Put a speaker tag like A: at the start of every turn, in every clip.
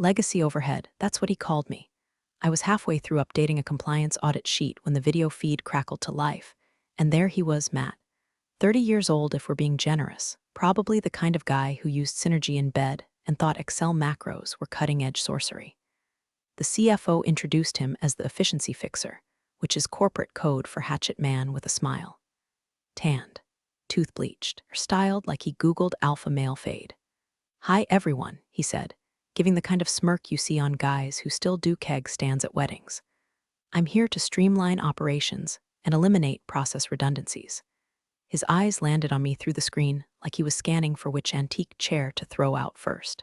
A: Legacy overhead, that's what he called me. I was halfway through updating a compliance audit sheet when the video feed crackled to life, and there he was, Matt. 30 years old if we're being generous, probably the kind of guy who used Synergy in bed and thought Excel macros were cutting-edge sorcery. The CFO introduced him as the efficiency fixer, which is corporate code for hatchet man with a smile. Tanned, tooth bleached, or styled like he Googled alpha male fade. "Hi everyone," he said, giving the kind of smirk you see on guys who still do keg stands at weddings. "I'm here to streamline operations and eliminate process redundancies." His eyes landed on me through the screen like he was scanning for which antique chair to throw out first.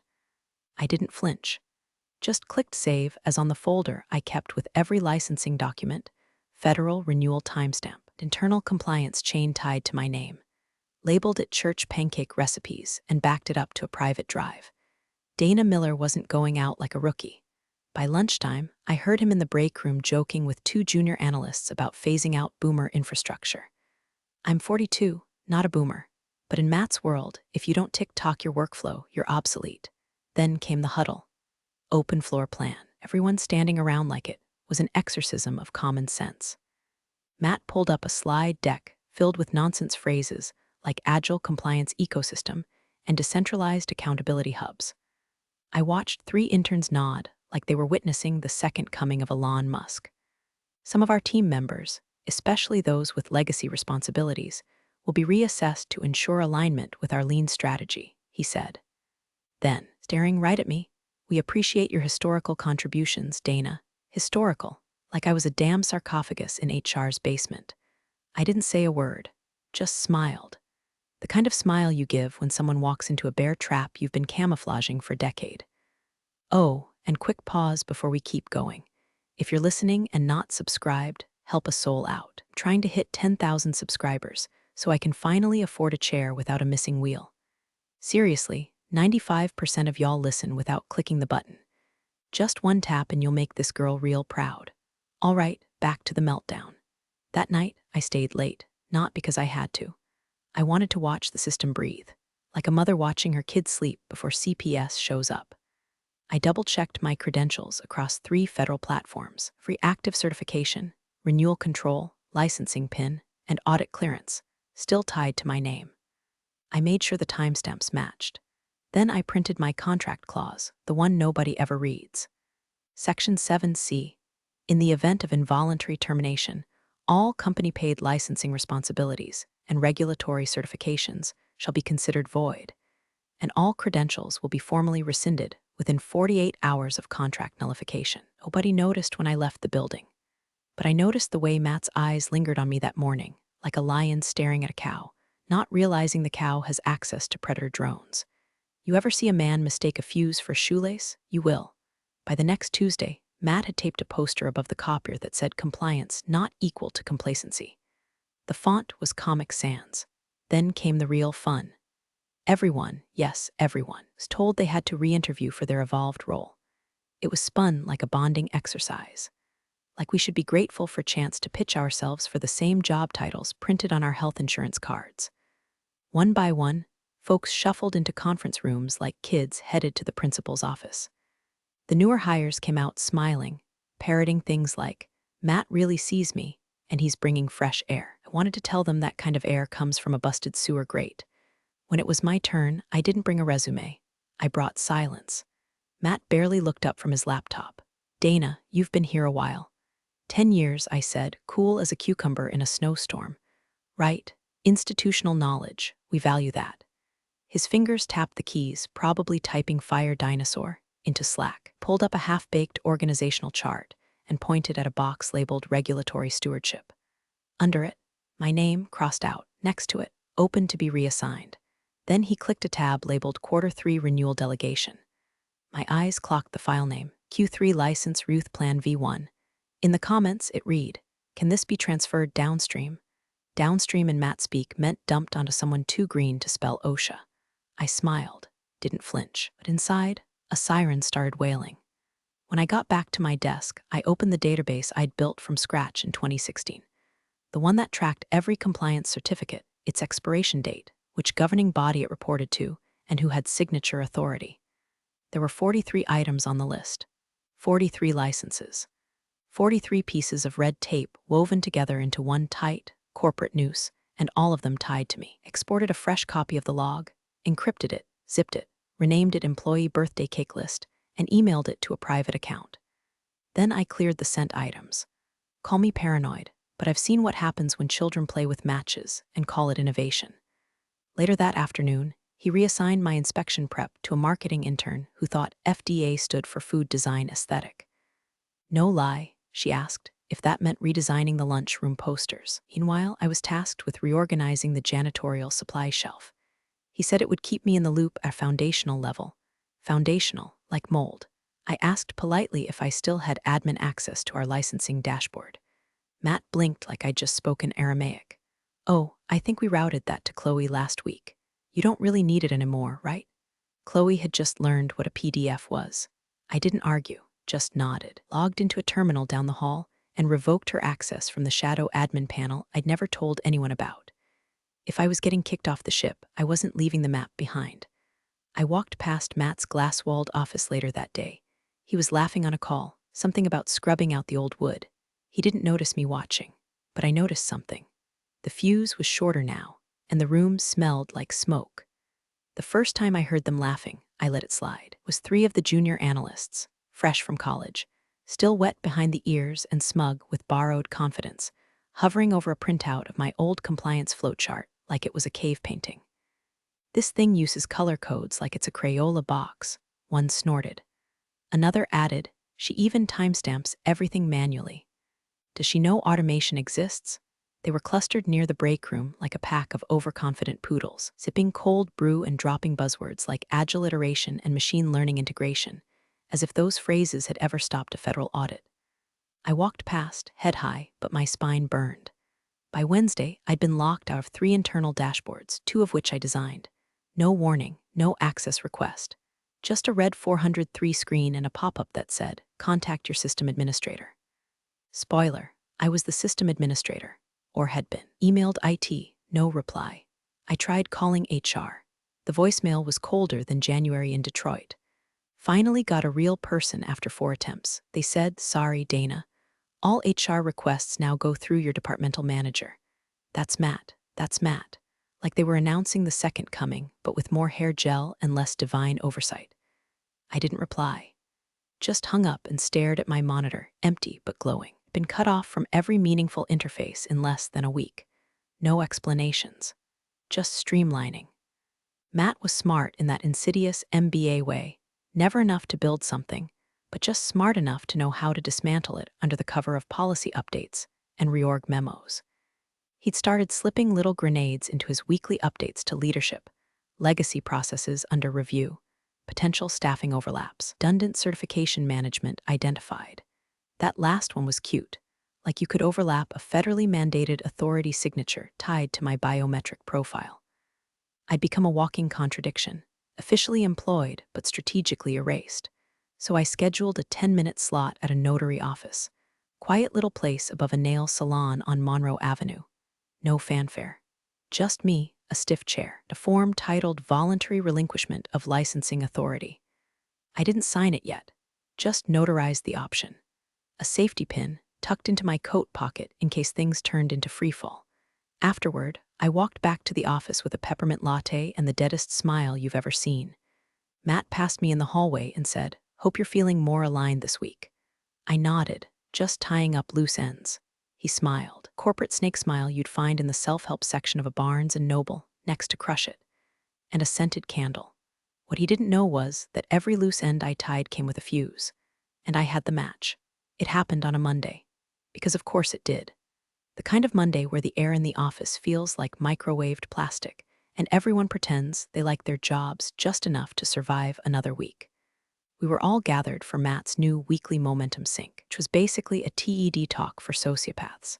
A: I didn't flinch. Just clicked save as on the folder I kept with every licensing document, federal renewal timestamp, internal compliance chain tied to my name, labeled it church pancake recipes, and backed it up to a private drive. Dana Miller wasn't going out like a rookie. By lunchtime, I heard him in the break room joking with two junior analysts about phasing out boomer infrastructure. I'm 42, not a boomer. But in Matt's world, if you don't tick-tock your workflow, you're obsolete. Then came the huddle. Open floor plan. Everyone standing around like it was an exorcism of common sense. Matt pulled up a slide deck filled with nonsense phrases like agile compliance ecosystem and decentralized accountability hubs. I watched 3 interns nod like they were witnessing the second coming of Elon Musk. Some of our team members, especially those with legacy responsibilities, will be reassessed to ensure alignment with our lean strategy, he said. Then, staring right at me, "We appreciate your historical contributions, Dana." Historical, like I was a damn sarcophagus in HR's basement. I didn't say a word, just smiled. The kind of smile you give when someone walks into a bear trap you've been camouflaging for a decade. Oh, and quick pause before we keep going. If you're listening and not subscribed, help a soul out. I'm trying to hit 10,000 subscribers so I can finally afford a chair without a missing wheel. Seriously, 95% of y'all listen without clicking the button. Just one tap and you'll make this girl real proud. All right, back to the meltdown. That night, I stayed late, not because I had to. I wanted to watch the system breathe, like a mother watching her kid sleep before CPS shows up. I double-checked my credentials across 3 federal platforms: free active certification, renewal control, licensing PIN, and audit clearance, still tied to my name. I made sure the timestamps matched. Then I printed my contract clause, the one nobody ever reads. Section 7C. In the event of involuntary termination, all company-paid licensing responsibilities and regulatory certifications shall be considered void, and all credentials will be formally rescinded within 48 hours of contract nullification. Nobody noticed when I left the building, but I noticed the way Matt's eyes lingered on me that morning, like a lion staring at a cow, not realizing the cow has access to predator drones. You ever see a man mistake a fuse for a shoelace? You will. By the next Tuesday, Matt had taped a poster above the copier that said compliance not equal to complacency. The font was Comic Sans. Then came the real fun. Everyone, yes, everyone, was told they had to re-interview for their evolved role. It was spun like a bonding exercise. Like we should be grateful for a chance to pitch ourselves for the same job titles printed on our health insurance cards. One by one, folks shuffled into conference rooms like kids headed to the principal's office. The newer hires came out smiling, parroting things like, "Matt really sees me, and he's bringing fresh air." I wanted to tell them that kind of air comes from a busted sewer grate. When it was my turn, I didn't bring a resume. I brought silence. Matt barely looked up from his laptop. "Dana, you've been here a while." 10 years, I said, cool as a cucumber in a snowstorm. "Right, institutional knowledge, we value that." His fingers tapped the keys, probably typing Fire Dinosaur, into Slack, pulled up a half-baked organizational chart, and pointed at a box labeled Regulatory Stewardship. Under it, my name crossed out, next to it, Open to be reassigned. Then he clicked a tab labeled Q3 Renewal Delegation. My eyes clocked the file name, Q3 License Ruth Plan V1. In the comments, it read, "Can this be transferred downstream?" Downstream in Matt speak meant dumped onto someone too green to spell OSHA. I smiled, didn't flinch, but inside, a siren started wailing. When I got back to my desk, I opened the database I'd built from scratch in 2016. The one that tracked every compliance certificate, its expiration date, which governing body it reported to, and who had signature authority. There were 43 items on the list, 43 licenses, 43 pieces of red tape woven together into one tight, corporate noose, and all of them tied to me. Exported a fresh copy of the log, encrypted it, zipped it, renamed it Employee Birthday Cake List, and emailed it to a private account. Then I cleared the sent items. Call me paranoid, but I've seen what happens when children play with matches and call it innovation. Later that afternoon, he reassigned my inspection prep to a marketing intern who thought FDA stood for Food Design Aesthetic. No lie, she asked, if that meant redesigning the lunchroom posters. Meanwhile, I was tasked with reorganizing the janitorial supply shelf. He said it would keep me in the loop at foundational level. Foundational, like mold. I asked politely if I still had admin access to our licensing dashboard. Matt blinked like I'd just spoken Aramaic. Oh, I think we routed that to Chloe last week. You don't really need it anymore, right? Chloe had just learned what a PDF was. I didn't argue, just nodded, logged into a terminal down the hall, and revoked her access from the shadow admin panel I'd never told anyone about. If I was getting kicked off the ship, I wasn't leaving the map behind. I walked past Matt's glass-walled office later that day. He was laughing on a call, something about scrubbing out the old wood. He didn't notice me watching, but I noticed something. The fuse was shorter now, and the room smelled like smoke. The first time I heard them laughing, I let it slide. It was 3 of the junior analysts, fresh from college, still wet behind the ears and smug with borrowed confidence, hovering over a printout of my old compliance flowchart like it was a cave painting. This thing uses color codes like it's a Crayola box, one snorted. Another added, she even timestamps everything manually. Does she know automation exists? They were clustered near the break room like a pack of overconfident poodles, sipping cold brew and dropping buzzwords like agile iteration and machine learning integration, as if those phrases had ever stopped a federal audit. I walked past, head high, but my spine burned. By Wednesday, I'd been locked out of 3 internal dashboards, 2 of which I designed. No warning, no access request. Just a red 403 screen and a pop-up that said, "Contact your system administrator." Spoiler, I was the system administrator, or had been. Emailed IT, no reply. I tried calling HR. The voicemail was colder than January in Detroit. Finally got a real person after 4 attempts. They said, "Sorry, Dana. All HR requests now go through your departmental manager." That's Matt. That's Matt. Like they were announcing the second coming, but with more hair gel and less divine oversight. I didn't reply. Just hung up and stared at my monitor, empty but glowing. Been cut off from every meaningful interface in less than a week. No explanations. Just streamlining. Matt was smart in that insidious MBA way. Never enough to build something, but just smart enough to know how to dismantle it under the cover of policy updates and reorg memos. He'd started slipping little grenades into his weekly updates to leadership, legacy processes under review, potential staffing overlaps, redundant certification management identified. That last one was cute, like you could overlap a federally mandated authority signature tied to my biometric profile. I'd become a walking contradiction, officially employed but strategically erased. So I scheduled a 10-minute slot at a notary office, quiet little place above a nail salon on Monroe Avenue. No fanfare. Just me, a stiff chair, a form titled Voluntary Relinquishment of Licensing Authority. I didn't sign it yet, just notarized the option. A safety pin tucked into my coat pocket in case things turned into freefall. Afterward, I walked back to the office with a peppermint latte and the deadest smile you've ever seen. Matt passed me in the hallway and said, "Hope you're feeling more aligned this week." I nodded, just tying up loose ends. He smiled, corporate snake smile you'd find in the self-help section of a Barnes & Noble, next to Crush It, and a scented candle. What he didn't know was that every loose end I tied came with a fuse, and I had the match. It happened on a Monday, because of course it did. The kind of Monday where the air in the office feels like microwaved plastic, and everyone pretends they like their jobs just enough to survive another week. We were all gathered for Matt's new weekly momentum sync, which was basically a TED talk for sociopaths.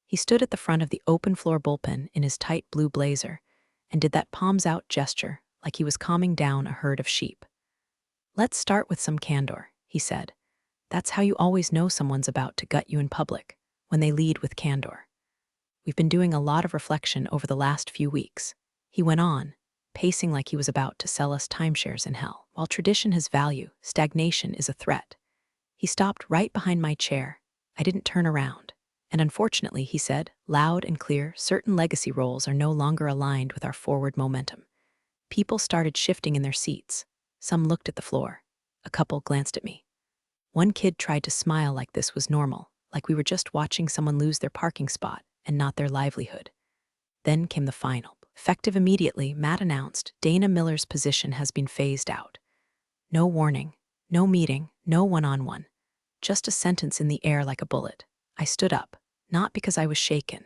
A: He stood at the front of the open-floor bullpen in his tight blue blazer and did that palms-out gesture like he was calming down a herd of sheep. "Let's start with some candor," he said. "That's how you always know someone's about to gut you in public, when they lead with candor. We've been doing a lot of reflection over the last few weeks." He went on, pacing like he was about to sell us timeshares in hell. While tradition has value, stagnation is a threat. He stopped right behind my chair. I didn't turn around. And unfortunately, he said, loud and clear, certain legacy roles are no longer aligned with our forward momentum. People started shifting in their seats. Some looked at the floor. A couple glanced at me. One kid tried to smile like this was normal, like we were just watching someone lose their parking spot and not their livelihood. Then came the final. Effective immediately, Matt announced Dana Miller's position has been phased out. No warning, no meeting, no one-on-one. Just a sentence in the air like a bullet. I stood up, not because I was shaken,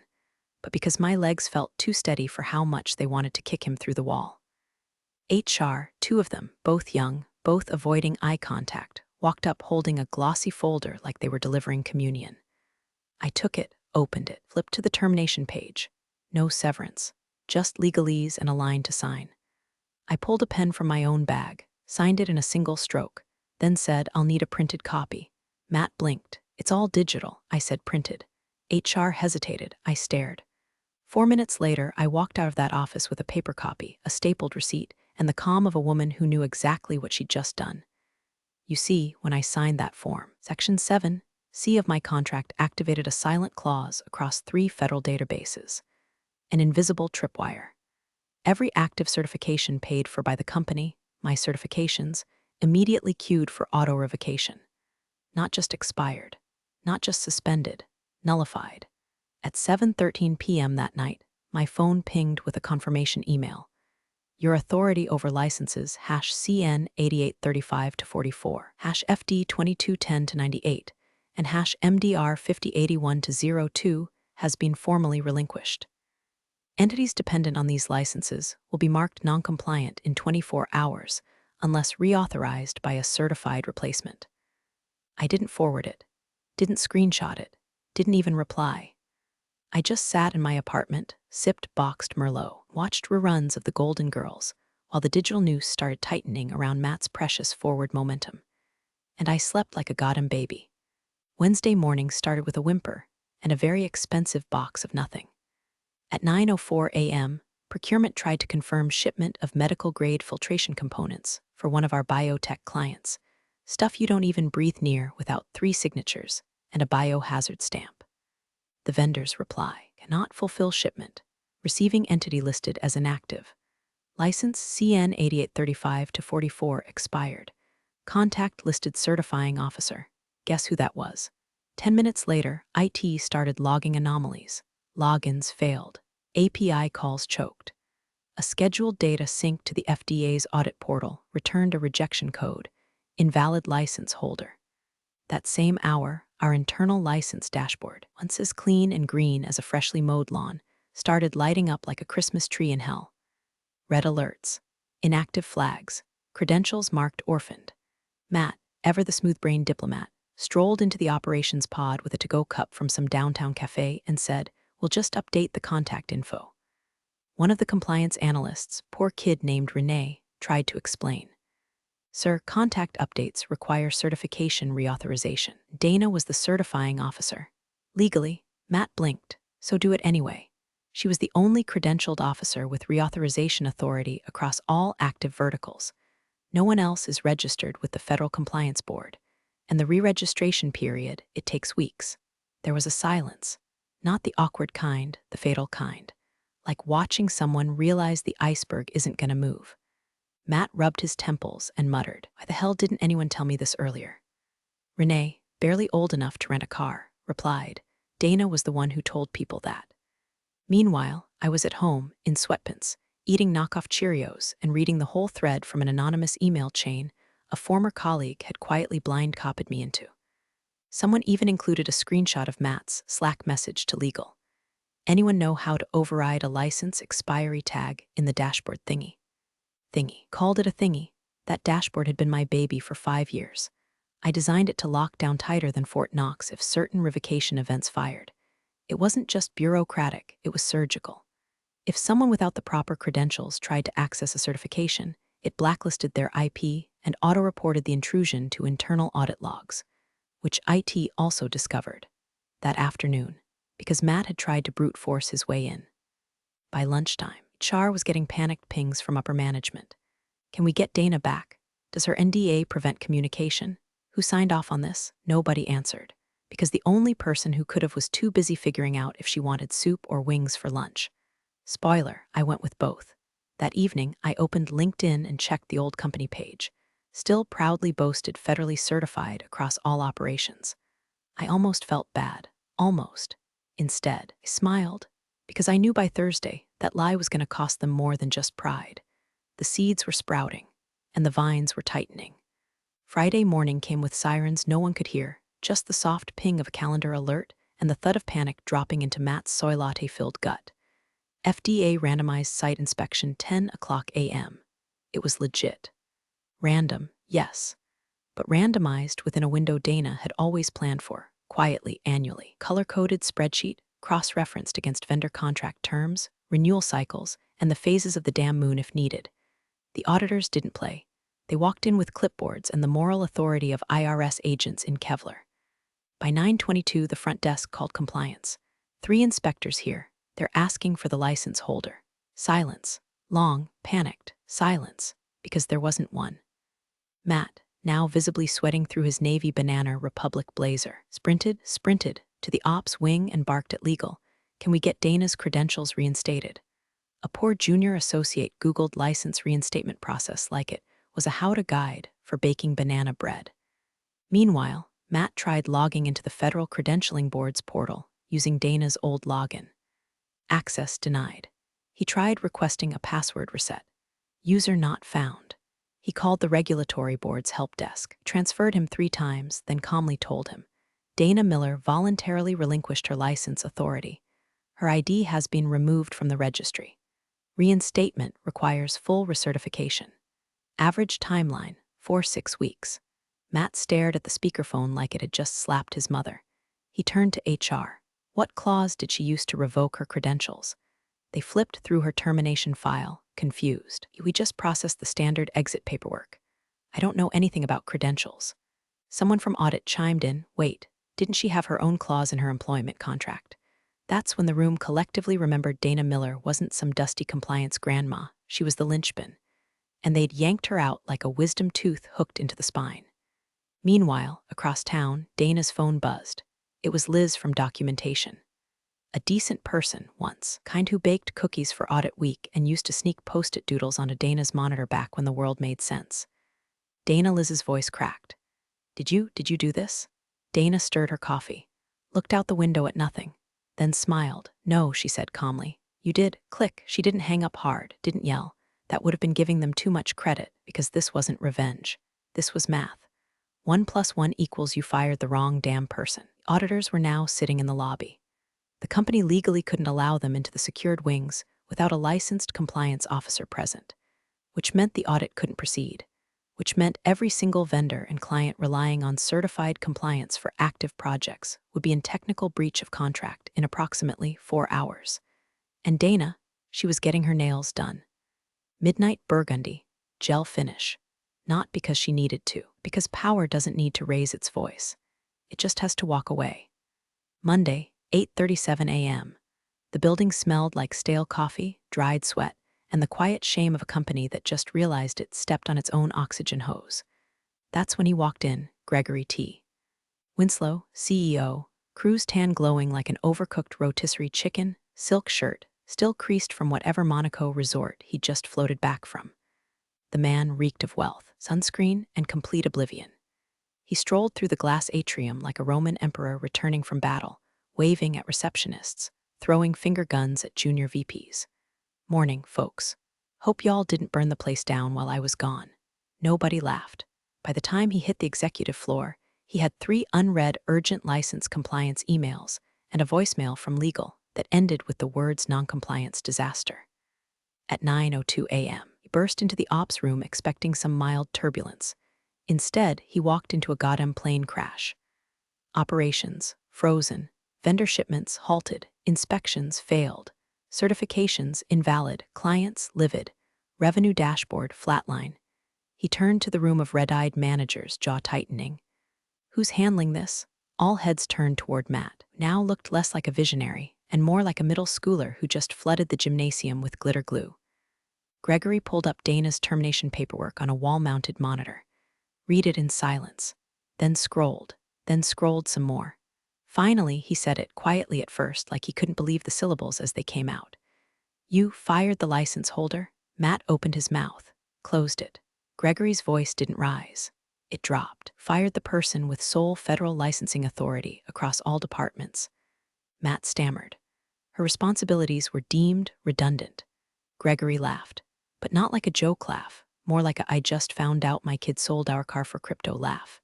A: but because my legs felt too steady for how much they wanted to kick him through the wall. HR, two of them, both young, both avoiding eye contact, walked up holding a glossy folder like they were delivering communion. I took it, opened it, flipped to the termination page. No severance, just legalese and a line to sign. I pulled a pen from my own bag, signed it in a single stroke, then said, I'll need a printed copy. Matt blinked. It's all digital, I said, printed. HR hesitated. I stared. 4 minutes later, I walked out of that office with a paper copy, a stapled receipt, and the calm of a woman who knew exactly what she'd just done. You see, when I signed that form, Section 7C of my contract activated a silent clause across 3 federal databases. An invisible tripwire. Every active certification paid for by the company, my certifications, immediately queued for auto-revocation. Not just expired, not just suspended, nullified. At 7:13 p.m. that night, my phone pinged with a confirmation email. Your authority over licenses #CN 8835-44, #FD 2210-98, and #MDR 5081-02 has been formally relinquished. Entities dependent on these licenses will be marked non-compliant in 24 hours unless reauthorized by a certified replacement. I didn't forward it, didn't screenshot it, didn't even reply. I just sat in my apartment, sipped boxed Merlot, watched reruns of The Golden Girls, while the digital noose started tightening around Matt's precious forward momentum. And I slept like a goddamn baby. Wednesday morning started with a whimper and a very expensive box of nothing. At 9:04 a.m., procurement tried to confirm shipment of medical-grade filtration components for one of our biotech clients, stuff you don't even breathe near without 3 signatures and a biohazard stamp. The vendor's reply: cannot fulfill shipment. Receiving entity listed as inactive. License CN 8835-44 expired. Contact listed certifying officer. Guess who that was? 10 minutes later, IT started logging anomalies. Logins failed. API calls choked. A scheduled data sync to the FDA's audit portal returned a rejection code. Invalid license holder. That same hour, our internal license dashboard, once as clean and green as a freshly mowed lawn, started lighting up like a Christmas tree in hell. Red alerts. Inactive flags. Credentials marked orphaned. Matt, ever the smooth-brained diplomat, strolled into the operations pod with a to-go cup from some downtown cafe and said, we'll just update the contact info. One of the compliance analysts, poor kid named Renee, tried to explain. Sir, contact updates require certification reauthorization. Dana was the certifying officer. Legally, Matt blinked, so do it anyway. She was the only credentialed officer with reauthorization authority across all active verticals. No one else is registered with the Federal Compliance Board, and the re-registration period, it takes weeks. There was a silence, not the awkward kind, the fatal kind, like watching someone realize the iceberg isn't going to move. Matt rubbed his temples and muttered, why the hell didn't anyone tell me this earlier? Renee, barely old enough to rent a car, replied. Dana was the one who told people that. Meanwhile, I was at home, in sweatpants, eating knockoff Cheerios and reading the whole thread from an anonymous email chain a former colleague had quietly blind copied me into. Someone even included a screenshot of Matt's Slack message to legal. Anyone know how to override a license expiry tag in the dashboard thingy? Called it a thingy. That dashboard had been my baby for 5 years. I designed it to lock down tighter than Fort Knox if certain revocation events fired. It wasn't just bureaucratic, it was surgical. If someone without the proper credentials tried to access a certification, it blacklisted their IP and auto-reported the intrusion to internal audit logs, which IT also discovered that afternoon, because Matt had tried to brute force his way in. By lunchtime, HR was getting panicked pings from upper management. Can we get Dana back? Does her NDA prevent communication? Who signed off on this? Nobody answered, because the only person who could have was too busy figuring out if she wanted soup or wings for lunch. Spoiler, I went with both. That evening, I opened LinkedIn and checked the old company page. Still proudly boasted federally certified across all operations. I almost felt bad. Almost. Instead, I smiled, because I knew by Thursday that lie was going to cost them more than just pride. The seeds were sprouting, and the vines were tightening. Friday morning came with sirens no one could hear, just the soft ping of a calendar alert and the thud of panic dropping into Matt's soy latte-filled gut. FDA randomized site inspection 10 o'clock a.m. It was legit. Random, yes, but randomized within a window Dana had always planned for, quietly, annually. Color-coded spreadsheet, cross-referenced against vendor contract terms, renewal cycles, and the phases of the damn moon if needed. The auditors didn't play. They walked in with clipboards and the moral authority of IRS agents in Kevlar. By 9:22, the front desk called compliance. 3 inspectors here. They're asking for the license holder. Silence. Long, panicked silence, because there wasn't one. Matt, now visibly sweating through his navy banana Republic blazer, sprinted to the ops wing and barked at legal. Can we get Dana's credentials reinstated? A poor junior associate Googled license reinstatement process like it was a how-to guide for baking banana bread. Meanwhile, Matt tried logging into the Federal Credentialing Board's portal using Dana's old login. Access denied. He tried requesting a password reset. User not found. He called the regulatory board's help desk, transferred him 3 times, then calmly told him, Dana Miller voluntarily relinquished her license authority. Her ID has been removed from the registry. Reinstatement requires full recertification. Average timeline, 4-6 weeks. Matt stared at the speakerphone like it had just slapped his mother. He turned to HR. What clause did she use to revoke her credentials? They flipped through her termination file, confused. We just processed the standard exit paperwork. I don't know anything about credentials. Someone from audit chimed in, wait, didn't she have her own clause in her employment contract? That's when the room collectively remembered Dana Miller wasn't some dusty compliance grandma, she was the linchpin. And they'd yanked her out like a wisdom tooth hooked into the spine. Meanwhile, across town, Dana's phone buzzed. It was Liz from documentation. A decent person, once, kind who baked cookies for audit week and used to sneak post-it doodles onto Dana's monitor back when the world made sense. Liz's voice cracked. Did you do this? Dana stirred her coffee, looked out the window at nothing, then smiled. No, she said calmly. You did. Click. She didn't hang up hard, didn't yell. That would have been giving them too much credit, because this wasn't revenge. This was math. 1 + 1 = you fired the wrong damn person. Auditors were now sitting in the lobby. The company legally couldn't allow them into the secured wings without a licensed compliance officer present, which meant the audit couldn't proceed, which meant every single vendor and client relying on certified compliance for active projects would be in technical breach of contract in approximately 4 hours. And Dana, she was getting her nails done. Midnight burgundy, gel finish. Not because she needed to, because power doesn't need to raise its voice. It just has to walk away. Monday, 8:37 a.m. The building smelled like stale coffee, dried sweat, and the quiet shame of a company that just realized it stepped on its own oxygen hose. That's when he walked in, Gregory T. Winslow, CEO, cruise tan glowing like an overcooked rotisserie chicken, silk shirt, still creased from whatever Monaco resort he'd just floated back from. The man reeked of wealth, sunscreen, and complete oblivion. He strolled through the glass atrium like a Roman emperor returning from battle, waving at receptionists, throwing finger guns at junior VPs. Morning, folks. Hope y'all didn't burn the place down while I was gone. Nobody laughed. By the time he hit the executive floor, he had 3 unread urgent license compliance emails and a voicemail from legal that ended with the words noncompliance disaster. At 9:02 a.m., he burst into the ops room expecting some mild turbulence. Instead, he walked into a goddamn plane crash. Operations, frozen. Vendor shipments halted. Inspections failed. Certifications invalid. Clients livid. Revenue dashboard flatline. He turned to the room of red-eyed managers, jaw tightening. Who's handling this? All heads turned toward Matt, who now looked less like a visionary and more like a middle schooler who just flooded the gymnasium with glitter glue. Gregory pulled up Dana's termination paperwork on a wall-mounted monitor. Read it in silence. Then scrolled some more. Finally, he said it quietly at first, like he couldn't believe the syllables as they came out. You fired the license holder? Matt opened his mouth, closed it. Gregory's voice didn't rise. It dropped. Fired the person with sole federal licensing authority across all departments. Matt stammered. Her responsibilities were deemed redundant. Gregory laughed, but not like a joke laugh, more like a "I just found out my kid sold our car for crypto" laugh.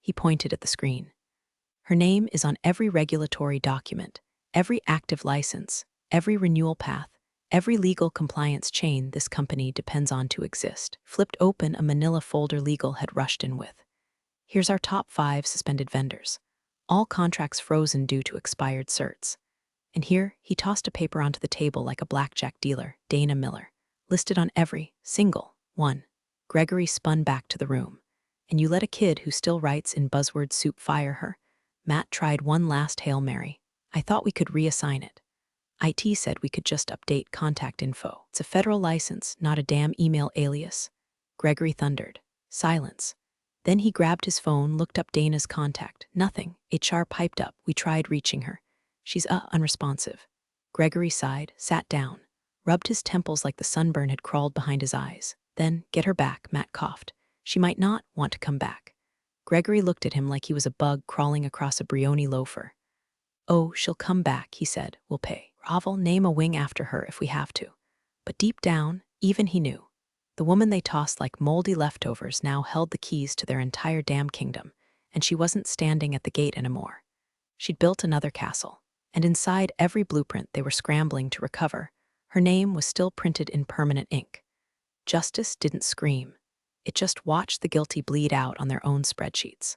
A: He pointed at the screen. Her name is on every regulatory document, every active license, every renewal path, every legal compliance chain this company depends on to exist. Flipped open a manila folder legal had rushed in with. Here's our top 5 suspended vendors. All contracts frozen due to expired certs. And here, he tossed a paper onto the table like a blackjack dealer, Dana Miller, listed on every single one. Gregory spun back to the room. And you let a kid who still writes in buzzword soup fire her? Matt tried one last Hail Mary. I thought we could reassign it. IT said we could just update contact info. It's a federal license, not a damn email alias. Gregory thundered. Silence. Then he grabbed his phone, looked up Dana's contact. Nothing. HR piped up. We tried reaching her. She's unresponsive. Gregory sighed, sat down, rubbed his temples like the sunburn had crawled behind his eyes. Then, get her back, Matt coughed. She might not want to come back. Gregory looked at him like he was a bug crawling across a Brioni loafer. Oh, she'll come back, he said. We'll pay. Ravel, name a wing after her if we have to. But deep down, even he knew. The woman they tossed like moldy leftovers now held the keys to their entire damn kingdom, and she wasn't standing at the gate anymore. She'd built another castle, and inside every blueprint they were scrambling to recover, her name was still printed in permanent ink. Justice didn't scream. It just watched the guilty bleed out on their own spreadsheets.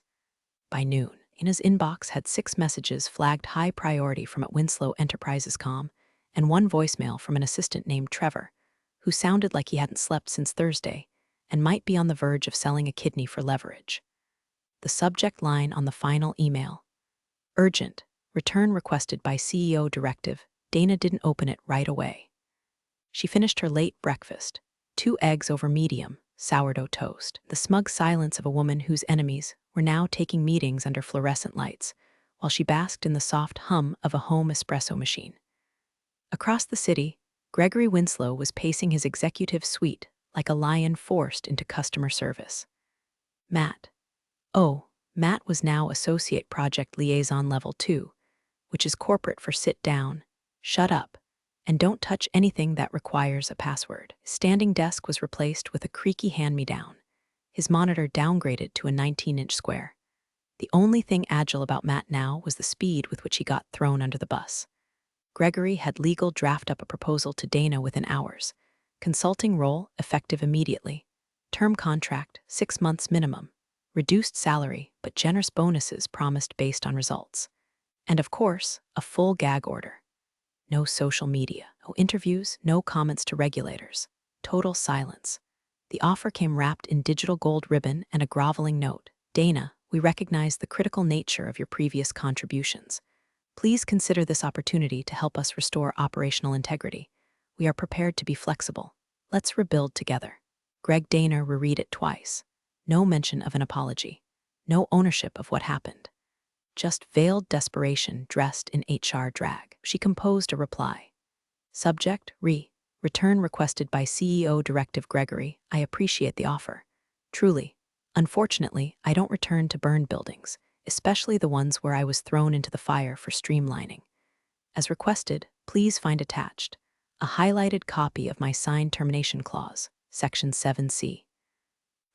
A: By noon, Ina's inbox had 6 messages flagged high priority from at Winslow Enterprises Com, and 1 voicemail from an assistant named Trevor, who sounded like he hadn't slept since Thursday and might be on the verge of selling a kidney for leverage. The subject line on the final email: urgent, return requested by CEO directive. Dana didn't open it right away. She finished her late breakfast, 2 eggs over medium, sourdough toast. The smug silence of a woman whose enemies were now taking meetings under fluorescent lights, while she basked in the soft hum of a home espresso machine. Across the city, Gregory Winslow was pacing his executive suite like a lion forced into customer service. Matt. Oh, Matt was now Associate Project Liaison Level 2, which is corporate for sit down, shut up, and don't touch anything that requires a password. His standing desk was replaced with a creaky hand-me-down, his monitor downgraded to a 19-inch square. The only thing agile about Matt now was the speed with which he got thrown under the bus. Gregory had legal draft up a proposal to Dana within hours. Consulting role effective immediately. Term contract, 6 months minimum. Reduced salary, but generous bonuses promised based on results. And of course, a full gag order. No social media, no interviews, no comments to regulators. Total silence. The offer came wrapped in digital gold ribbon and a groveling note. Dana, we recognize the critical nature of your previous contributions. Please consider this opportunity to help us restore operational integrity. We are prepared to be flexible. Let's rebuild together. Greg Dana reread it twice. No mention of an apology. No ownership of what happened. Just veiled desperation dressed in HR drag. She composed a reply. Subject, return requested by CEO Directive Gregory. I appreciate the offer. Truly. Unfortunately, I don't return to burned buildings, especially the ones where I was thrown into the fire for streamlining. As requested, please find attached a highlighted copy of my signed termination clause, Section 7C.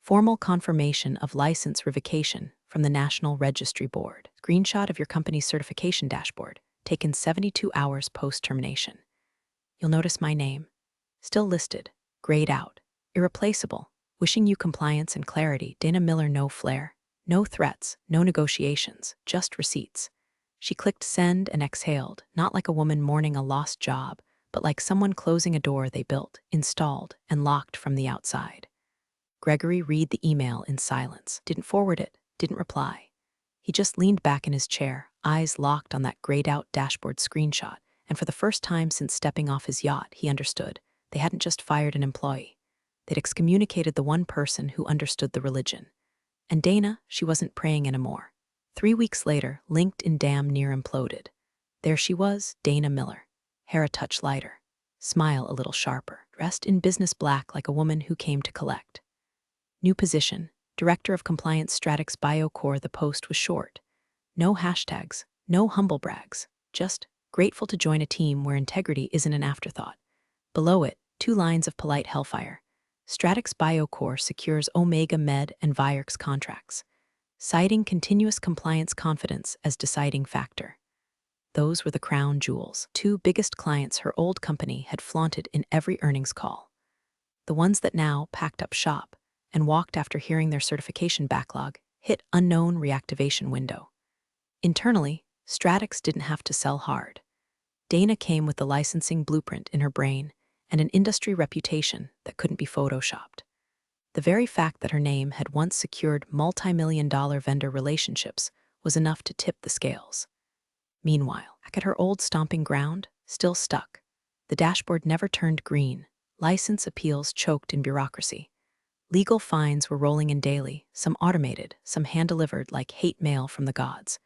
A: Formal confirmation of license revocation from the National Registry Board. Screenshot of your company's certification dashboard, taken 72 hours post-termination. You'll notice my name. Still listed, grayed out, irreplaceable, wishing you compliance and clarity. Dana Miller. No flair, no threats, no negotiations, just receipts. She clicked send and exhaled, not like a woman mourning a lost job, but like someone closing a door they built, installed, and locked from the outside. Gregory read the email in silence, didn't forward it, didn't reply. He just leaned back in his chair, eyes locked on that grayed-out dashboard screenshot, And for the first time since stepping off his yacht, he understood. They hadn't just fired an employee. They'd excommunicated the one person who understood the religion. And Dana, she wasn't praying anymore. 3 weeks later, LinkedIn damn near imploded. There she was, Dana Miller. Hair a touch lighter. Smile a little sharper. Dressed in business black like a woman who came to collect. New position, Director of Compliance Stratix BioCore. The post was short. No hashtags, no humble brags. Just, grateful to join a team where integrity isn't an afterthought. Below it, 2 lines of polite hellfire. Stratix BioCore secures Omega Med and Vierx contracts, citing continuous compliance confidence as deciding factor. Those were the crown jewels. 2 biggest clients her old company had flaunted in every earnings call. The ones that now packed up shop and walked after hearing their certification backlog hit unknown reactivation window. Internally, Stratix didn't have to sell hard. Dana came with the licensing blueprint in her brain and an industry reputation that couldn't be photoshopped. The very fact that her name had once secured multi-million-dollar vendor relationships was enough to tip the scales. Meanwhile, back at her old stomping ground, still stuck. The dashboard never turned green. License appeals choked in bureaucracy. Legal fines were rolling in daily, some automated, some hand-delivered like hate mail from the gods.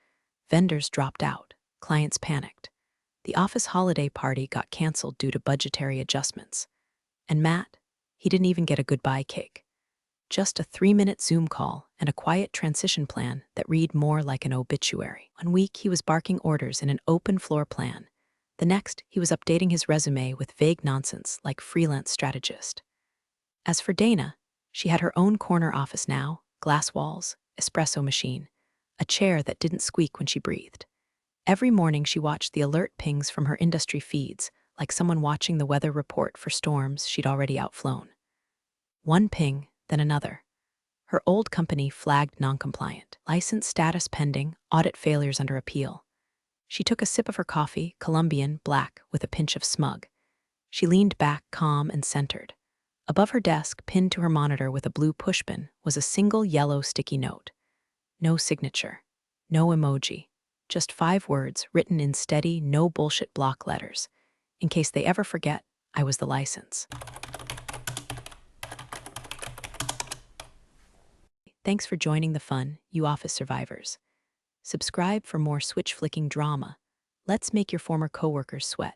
A: Vendors dropped out. Clients panicked. The office holiday party got canceled due to budgetary adjustments. And Matt, he didn't even get a goodbye cake. Just a 3-minute Zoom call and a quiet transition plan that read more like an obituary. 1 week, he was barking orders in an open floor plan. The next, he was updating his resume with vague nonsense like freelance strategist. As for Dana, she had her own corner office now, glass walls, espresso machine, a chair that didn't squeak when she breathed. Every morning she watched the alert pings from her industry feeds, like someone watching the weather report for storms she'd already outflown. One ping, then another. Her old company flagged noncompliant, license status pending, audit failures under appeal. She took a sip of her coffee, Colombian, black, with a pinch of smug. She leaned back, calm and centered. Above her desk, pinned to her monitor with a blue pushpin, was a single yellow sticky note. No signature, no emoji. Just 5 words written in steady, no bullshit block letters. In case they ever forget, I was the license. Thanks for joining the fun, you office survivors. Subscribe for more switch-flicking drama. Let's make your former coworkers sweat.